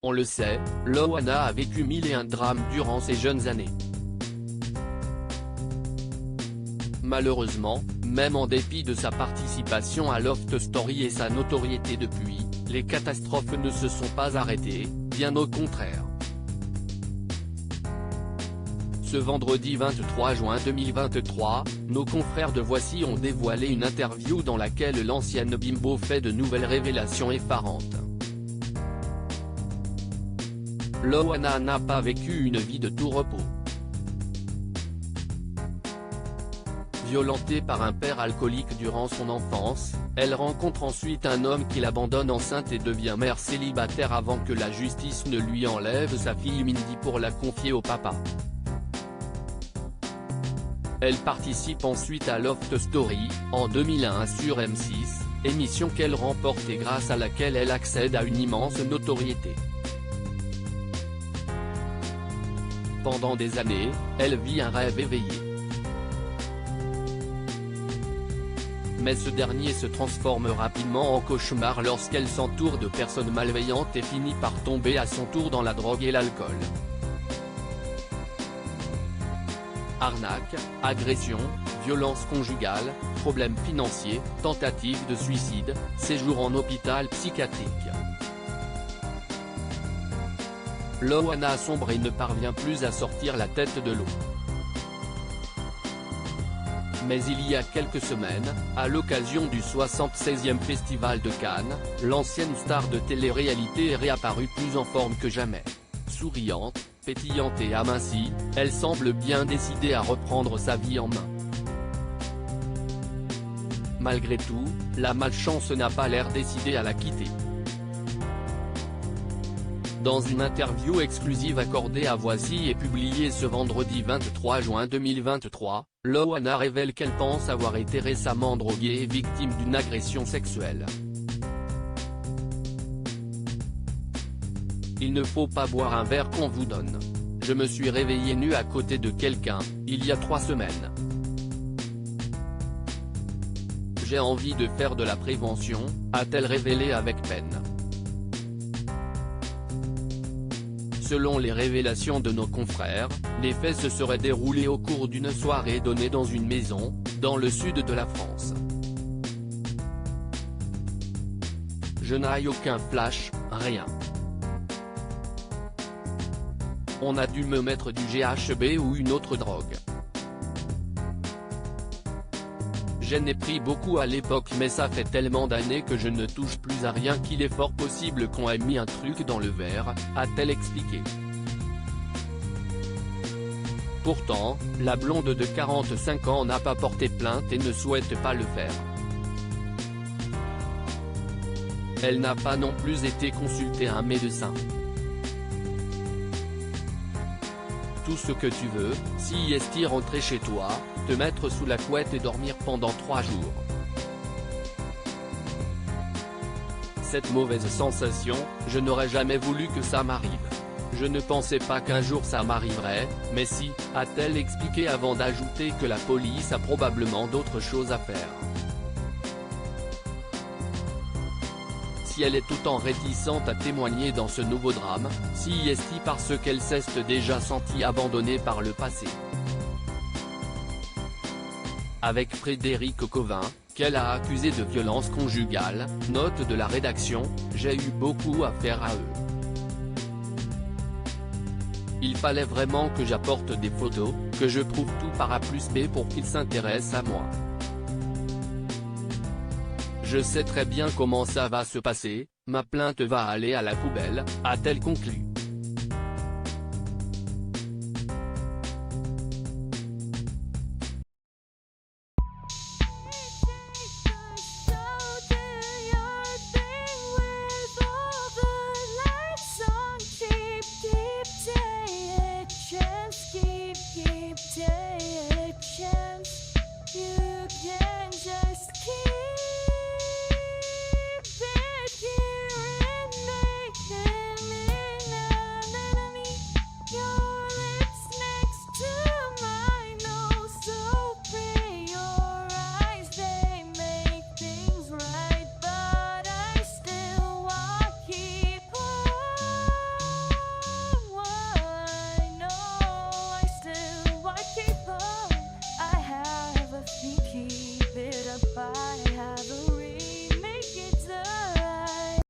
On le sait, Loana a vécu 1001 drames durant ses jeunes années. Malheureusement, même en dépit de sa participation à Loft Story et sa notoriété depuis, les catastrophes ne se sont pas arrêtées, bien au contraire. Ce vendredi 23 juin 2023, nos confrères de Voici ont dévoilé une interview dans laquelle l'ancienne bimbo fait de nouvelles révélations effarantes. Loana n'a pas vécu une vie de tout repos. Violentée par un père alcoolique durant son enfance, elle rencontre ensuite un homme qui l'abandonne enceinte et devient mère célibataire avant que la justice ne lui enlève sa fille Mindy pour la confier au papa. Elle participe ensuite à Loft Story, en 2001 sur M6, émission qu'elle remporte et grâce à laquelle elle accède à une immense notoriété. Pendant des années, elle vit un rêve éveillé. Mais ce dernier se transforme rapidement en cauchemar lorsqu'elle s'entoure de personnes malveillantes et finit par tomber à son tour dans la drogue et l'alcool. Arnaque, agression, violence conjugale, problèmes financiers, tentative de suicide, séjour en hôpital psychiatrique. Loana sombre et ne parvient plus à sortir la tête de l'eau. Mais il y a quelques semaines, à l'occasion du 76e Festival de Cannes, l'ancienne star de télé-réalité est réapparue plus en forme que jamais. Souriante, pétillante et amincie, elle semble bien décidée à reprendre sa vie en main. Malgré tout, la malchance n'a pas l'air décidée à la quitter. Dans une interview exclusive accordée à Voici et publiée ce vendredi 23 juin 2023, Loana révèle qu'elle pense avoir été récemment droguée et victime d'une agression sexuelle. Il ne faut pas boire un verre qu'on vous donne. Je me suis réveillée nue à côté de quelqu'un, il y a 3 semaines. J'ai envie de faire de la prévention, a-t-elle révélé avec peine. Selon les révélations de nos confrères, les faits se seraient déroulés au cours d'une soirée donnée dans une maison, dans le sud de la France. Je n'ai aucun flash, rien. On a dû me mettre du GHB ou une autre drogue. J'en ai pris beaucoup à l'époque mais ça fait tellement d'années que je ne touche plus à rien qu'il est fort possible qu'on ait mis un truc dans le verre, a-t-elle expliqué. Pourtant, la blonde de 45 ans n'a pas porté plainte et ne souhaite pas le faire. Elle n'a pas non plus été consulter un médecin. Tout ce que tu veux, si est rentrer chez toi, te mettre sous la couette et dormir pendant 3 jours. Cette mauvaise sensation, je n'aurais jamais voulu que ça m'arrive. Je ne pensais pas qu'un jour ça m'arriverait, mais si, a-t-elle expliqué avant d'ajouter que la police a probablement d'autres choses à faire. Si elle est autant réticente à témoigner dans ce nouveau drame, si est-il parce qu'elle s'est déjà sentie abandonnée par le passé. Avec Frédéric Covin, qu'elle a accusé de violence conjugale, note de la rédaction, j'ai eu beaucoup à faire à eux. Il fallait vraiment que j'apporte des photos, que je prouve tout par A plus B pour qu'ils s'intéressent à moi. Je sais très bien comment ça va se passer, ma plainte va aller à la poubelle, a-t-elle conclu.